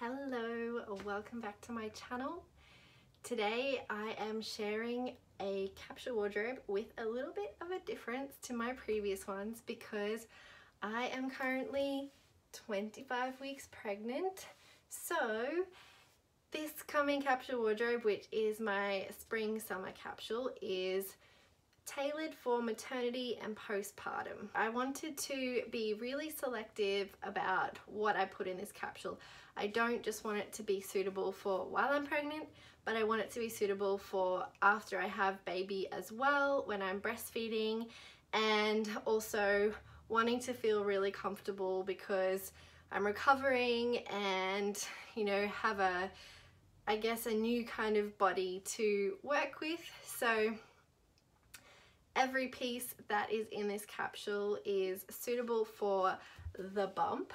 Hello, welcome back to my channel. Today I am sharing a capsule wardrobe with a little bit of a difference to my previous ones because I am currently 25 weeks pregnant. So this coming capsule wardrobe, which is my spring summer capsule, is tailored for maternity and postpartum. I wanted to be really selective about what I put in this capsule. I don't just want it to be suitable for while I'm pregnant, but I want it to be suitable for after I have baby as well, when I'm breastfeeding, and also wanting to feel really comfortable because I'm recovering and, you know, have I guess a new kind of body to work with. So every piece that is in this capsule is suitable for the bump,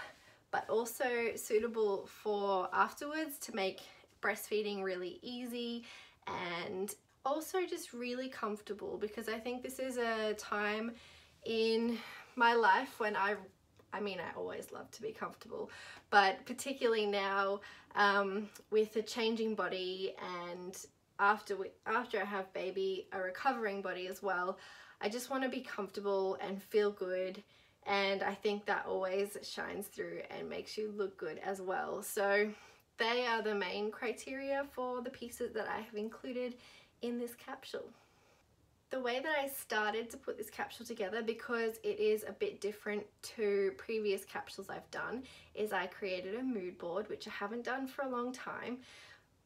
but also suitable for afterwards to make breastfeeding really easy and also just really comfortable, because I think this is a time in my life when I always love to be comfortable, but particularly now with a changing body and after I have baby, a recovering body as well, I just want to be comfortable and feel good, and I think that always shines through and makes you look good as well. So they are the main criteria for the pieces that I have included in this capsule. The way that I started to put this capsule together, because it is a bit different to previous capsules I've done, is I created a mood board, which I haven't done for a long time.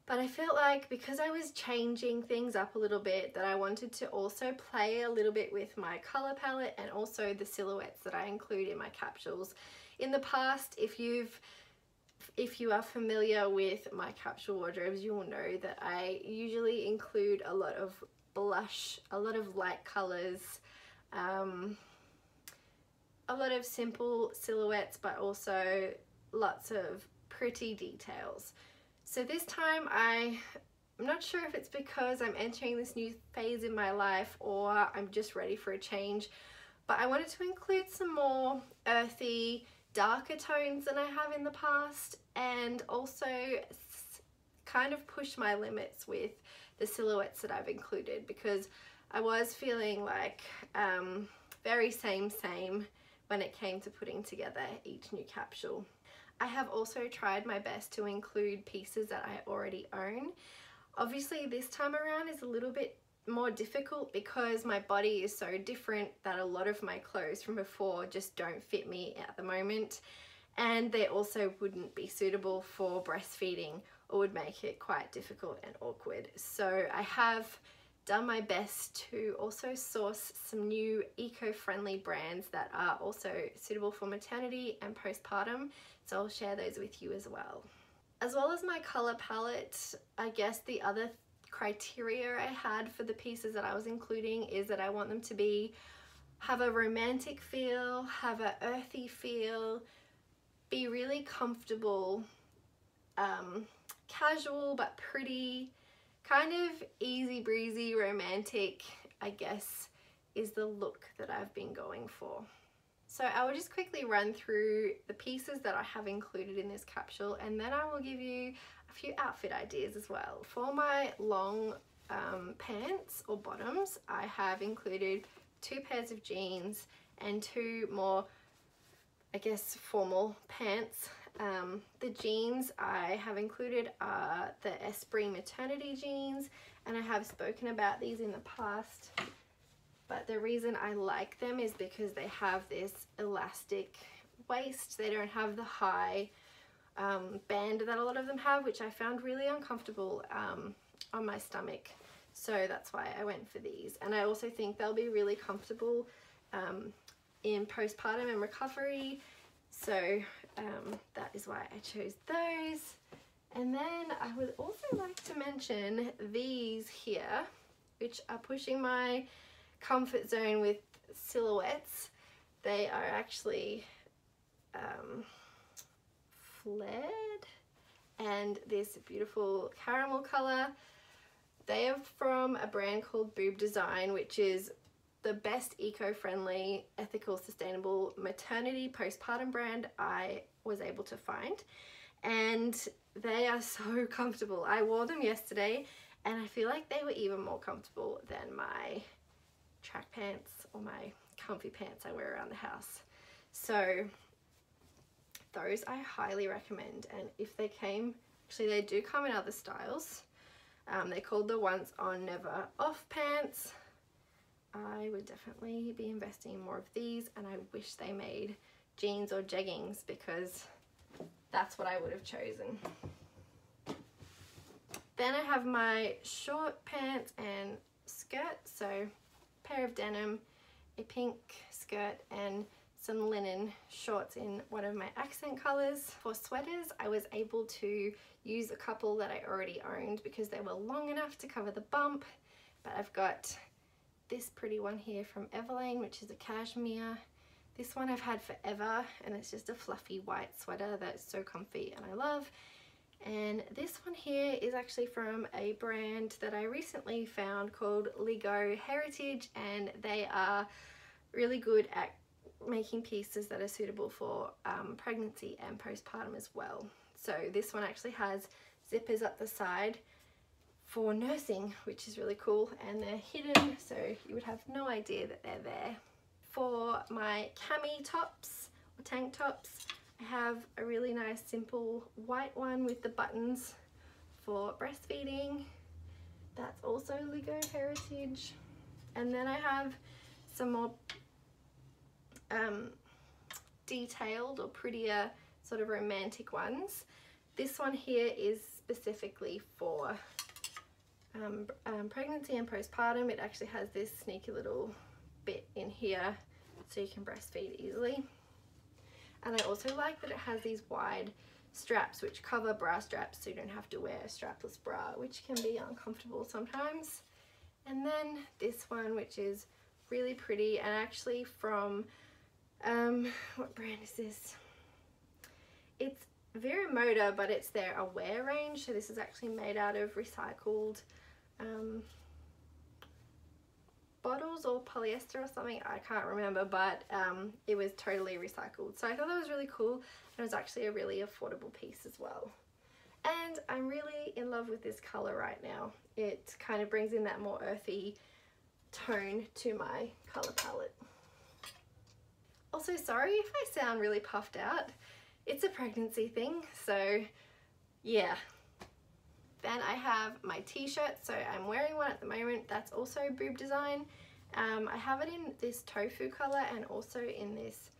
But I felt like because I was changing things up a little bit, that I wanted to also play a little bit with my color palette and also the silhouettes that I include in my capsules. In the past, if you are familiar with my capsule wardrobes, you will know that I usually include a lot of blush, a lot of light colors, a lot of simple silhouettes, but also lots of pretty details. So this time I'm not sure if it's because I'm entering this new phase in my life or I'm just ready for a change, but I wanted to include some more earthy, darker tones than I have in the past, and also kind of push my limits with the silhouettes that I've included, because I was feeling like very same when it came to putting together each new capsule. I have also tried my best to include pieces that I already own. Obviously this time around is a little bit more difficult because my body is so different that a lot of my clothes from before just don't fit me at the moment, and they also wouldn't be suitable for breastfeeding or would make it quite difficult and awkward. So I have done my best to also source some new eco-friendly brands that are also suitable for maternity and postpartum, so I'll share those with you as well. As well as my color palette, I guess the other criteria I had for the pieces that I was including is that I want them to have a romantic feel, have an earthy feel, be really comfortable, casual but pretty, kind of easy breezy romantic, I guess, is the look that I've been going for. So I will just quickly run through the pieces that I have included in this capsule, and then I will give you a few outfit ideas as well. For my long pants or bottoms, I have included 2 pairs of jeans and 2 more, I guess, formal pants. The jeans I have included are the Esprit maternity jeans, and I have spoken about these in the past, but the reason I like them is because they have this elastic waist. They don't have the high band that a lot of them have, which I found really uncomfortable on my stomach, so that's why I went for these. And I also think they'll be really comfortable in postpartum and recovery, so that is why I chose those. And then I would also like to mention these here, which are pushing my comfort zone with silhouettes. They are actually flared and this beautiful caramel color. They are from a brand called Boob Design, which is the best eco-friendly, ethical, sustainable maternity postpartum brand I was able to find. and they are so comfortable. I wore them yesterday and I feel like they were even more comfortable than my track pants or my comfy pants I wear around the house. So those I highly recommend, and if they came, actually they do come in other styles. They're called the Once On Never Off pants. I would definitely be investing in more of these, and I wish they made jeans or jeggings because that's what I would have chosen. Then I have my short pants and skirt, so pair of denim, a pink skirt and some linen shorts in one of my accent colors. For sweaters, I was able to use a couple that I already owned because they were long enough to cover the bump, but I've got this pretty one here from Everlane, which is a cashmere. This one I've had forever, and it's just a fluffy white sweater that's so comfy and I love. And this one here is actually from a brand that I recently found called Lilac Heritage, and they are really good at making pieces that are suitable for pregnancy and postpartum as well. So this one actually has zippers up the side for nursing, which is really cool, and they're hidden so you would have no idea that they're there. For my cami tops or tank tops, I have a really nice simple white one with the buttons for breastfeeding. That's also Lilac Heritage. And then I have some more detailed or prettier sort of romantic ones. This one here is specifically for pregnancy and postpartum. It actually has this sneaky little bit in here so you can breastfeed easily. And I also like that it has these wide straps which cover bra straps, so you don't have to wear a strapless bra, which can be uncomfortable sometimes. And then this one, which is really pretty, and actually from what brand is this? It's Moda, but it's their Aware range. So this is actually made out of recycled bottles or polyester or something, I can't remember, but it was totally recycled. So I thought that was really cool, and it was actually a really affordable piece as well. And I'm really in love with this color right now. It kind of brings in that more earthy tone to my color palette. Also, sorry if I sound really puffed out. It's a pregnancy thing, so yeah. Then I have my t-shirt, so I'm wearing one at the moment. That's also boob design. I have it in this tofu color and also in this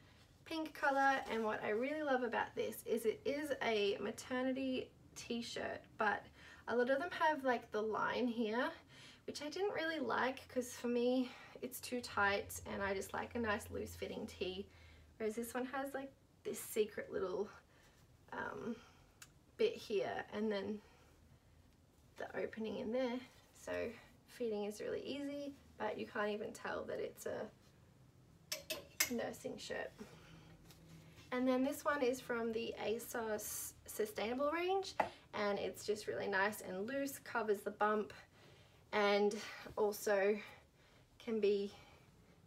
pink color, and what I really love about this is it is a maternity t-shirt, but a lot of them have like the line here, which I didn't really like because for me it's too tight and I just like a nice loose fitting tee, whereas this one has like this secret little bit here and then the opening in there, so fitting is really easy, but you can't even tell that it's a nursing shirt. And then this one is from the ASOS Sustainable range, and it's just really nice and loose, covers the bump, and also can be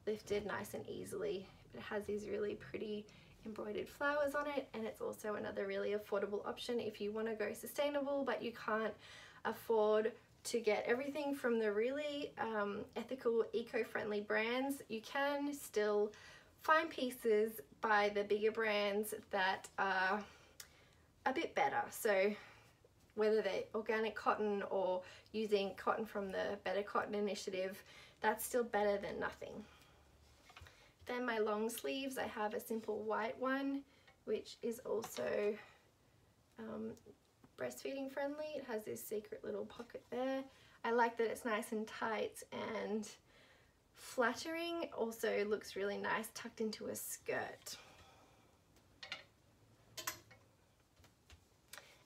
lifted nice and easily. It has these really pretty embroidered flowers on it, and it's also another really affordable option if you want to go sustainable but you can't afford to get everything from the really ethical, eco-friendly brands. You can still find pieces by the bigger brands that are a bit better. So whether they're organic cotton or using cotton from the Better Cotton Initiative, that's still better than nothing. Then my long sleeves, I have a simple white one, which is also breastfeeding friendly. It has this secret little pocket there. I like that it's nice and tight and flattering. Also looks really nice tucked into a skirt.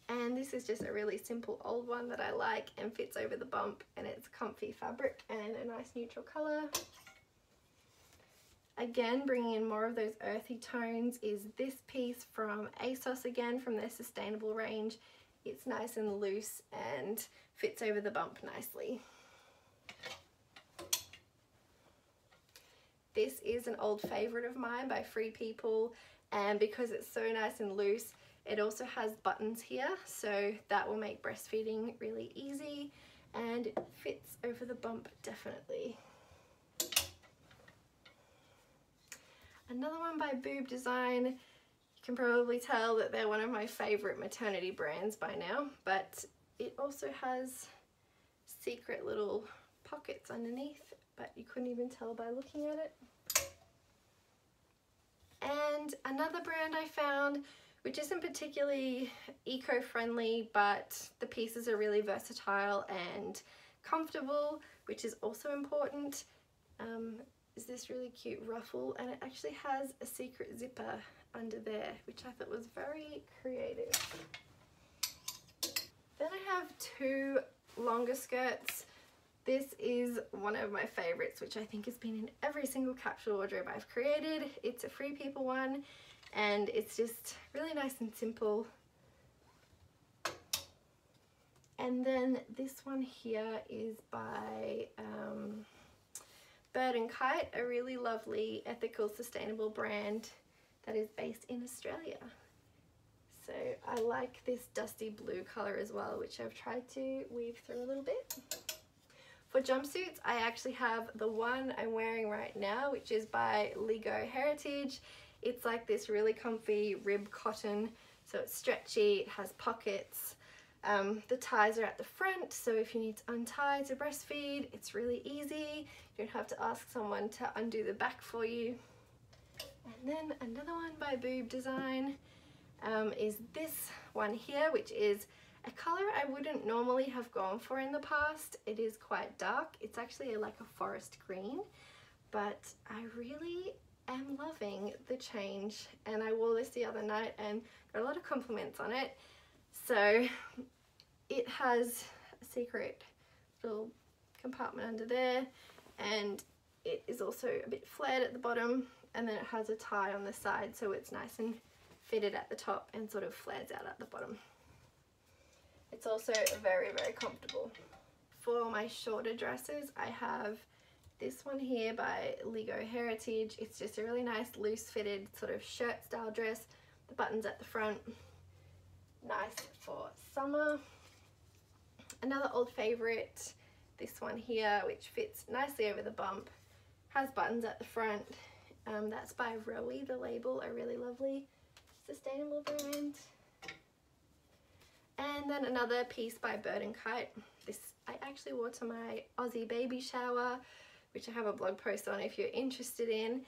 And this is just a really simple old one that I like and fits over the bump, and it's comfy fabric and a nice neutral color. Again, bringing in more of those earthy tones is this piece from ASOS, again from their sustainable range. It's nice and loose and fits over the bump nicely. This is an old favorite of mine by Free People, and because it's so nice and loose, It also has buttons here, so that will make breastfeeding really easy, and it fits over the bump definitely. Another one by Boob Design. You can probably tell that they're one of my favorite maternity brands by now, but it also has secret little pockets underneath, but you couldn't even tell by looking at it. And another brand I found, which isn't particularly eco-friendly, but the pieces are really versatile and comfortable, which is also important, is this really cute ruffle, and it actually has a secret zipper under there, which I thought was very creative. Then I have two longer skirts. This is one of my favorites, which I think has been in every single capsule wardrobe I've created. It's a Free People one, and it's just really nice and simple. And then this one here is by Bird and Kite, a really lovely, ethical, sustainable brand that is based in Australia. So I like this dusty blue color as well, which I've tried to weave through a little bit. For jumpsuits, I actually have the one I'm wearing right now, which is by Lilac Heritage. It's like this really comfy rib cotton, so it's stretchy, it has pockets. The ties are at the front, so if you need to untie to breastfeed, it's really easy. You don't have to ask someone to undo the back for you. And then another one by Boob Design is this one here, which is a color I wouldn't normally have gone for in the past. It is quite dark. It's actually like a forest green, but I really am loving the change, and I wore this the other night and got a lot of compliments on it. So it has a secret little compartment under there, and it is also a bit flared at the bottom, and then it has a tie on the side, so it's nice and fitted at the top and sort of flares out at the bottom. It's also very, very comfortable. For my shorter dresses, I have this one here by Lilac Heritage. It's just a really nice loose fitted sort of shirt style dress. The buttons at the front, nice for summer. Another old favorite, this one here, which fits nicely over the bump, has buttons at the front. That's by Rowie, the label, a really lovely sustainable brand. And then another piece by Bird and Kite. This I actually wore to my Aussie baby shower, which I have a blog post on if you're interested in.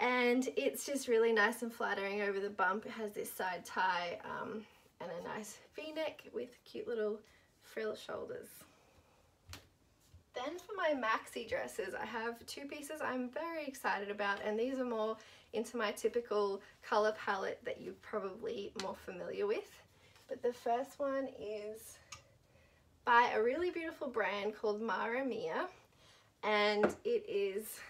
And it's just really nice and flattering over the bump. It has this side tie and a nice v-neck with cute little frill shoulders. Then for my maxi dresses, I have two pieces I'm very excited about, and these are more into my typical color palette that you're probably more familiar with. But the first one is by a really beautiful brand called Mara Mia, and it is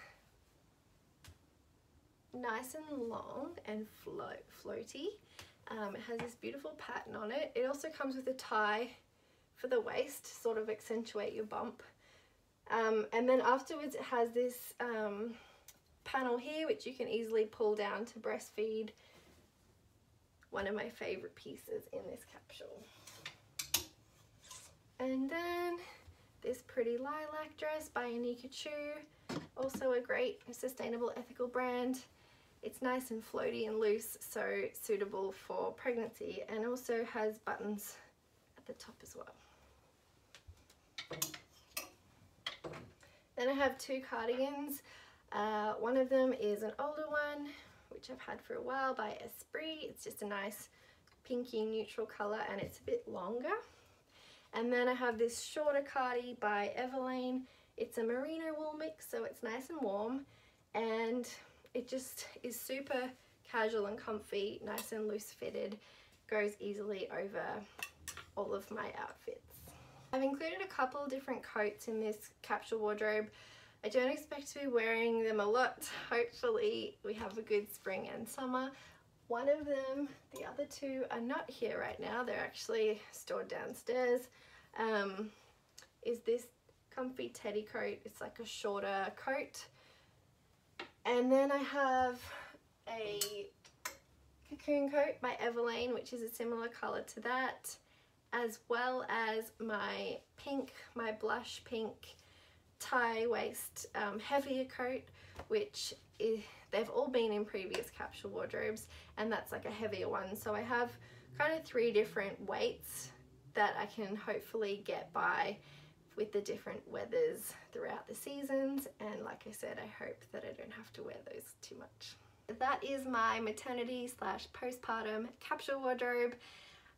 nice and long and floaty. It has this beautiful pattern on it. It also comes with a tie for the waist to sort of accentuate your bump. And then afterwards it has this panel here which you can easily pull down to breastfeed. One of my favorite pieces in this capsule. And then this pretty lilac dress by Anika Chu, also a great sustainable ethical brand. It's nice and floaty and loose, so suitable for pregnancy, and also has buttons at the top as well. Then I have two cardigans. One of them is an older one, which I've had for a while, by Esprit. It's just a nice pinky neutral color, and it's a bit longer. And then I have this shorter cardi by Everlane. It's a merino wool mix, so it's nice and warm, and it just is super casual and comfy, nice and loose fitted, goes easily over all of my outfits. I've included a couple of different coats in this capsule wardrobe. I don't expect to be wearing them a lot. Hopefully we have a good spring and summer. One of them, the other two are not here right now. They're actually stored downstairs. Is this comfy teddy coat. It's like a shorter coat. And then I have a Cocoon Coat by Everlane, which is a similar colour to that, as well as my blush pink tie waist heavier coat, which they've all been in previous capsule wardrobes, and that's like a heavier one. So I have kind of 3 different weights that I can hopefully get by with the different weathers throughout the seasons, and like I said, I hope that I don't have to wear those too much. That is my maternity / postpartum capsule wardrobe.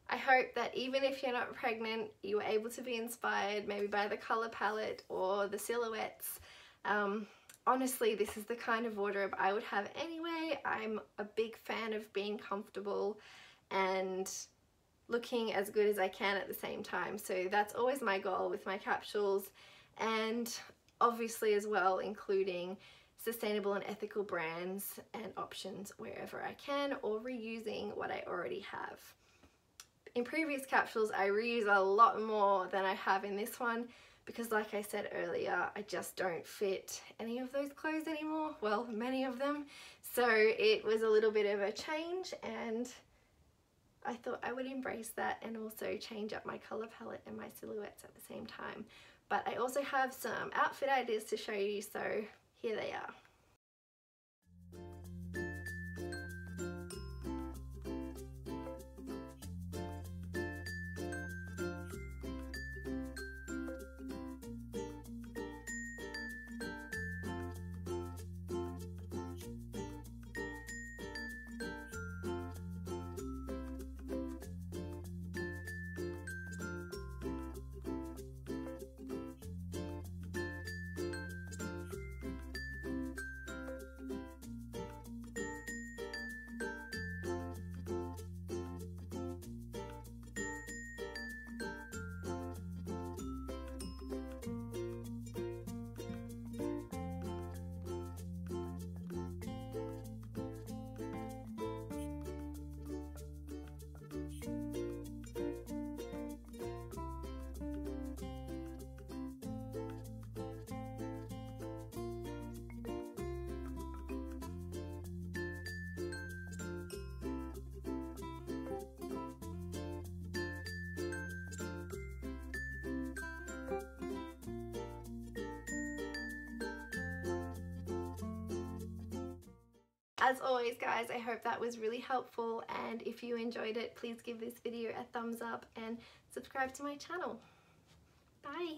I hope that even if you're not pregnant, you were able to be inspired maybe by the color palette or the silhouettes. Honestly, this is the kind of wardrobe I would have anyway. I'm a big fan of being comfortable and looking as good as I can at the same time. So that's always my goal with my capsules, and obviously as well including sustainable and ethical brands and options wherever I can, or reusing what I already have. In previous capsules I reuse a lot more than I have in this one, because like I said earlier, I just don't fit any of those clothes anymore, well, many of them. So it was a little bit of a change, and I thought I would embrace that and also change up my color palette and my silhouettes at the same time. But I also have some outfit ideas to show you, so here they are. As always guys, I hope that was really helpful, and if you enjoyed it, please give this video a thumbs up and subscribe to my channel. Bye!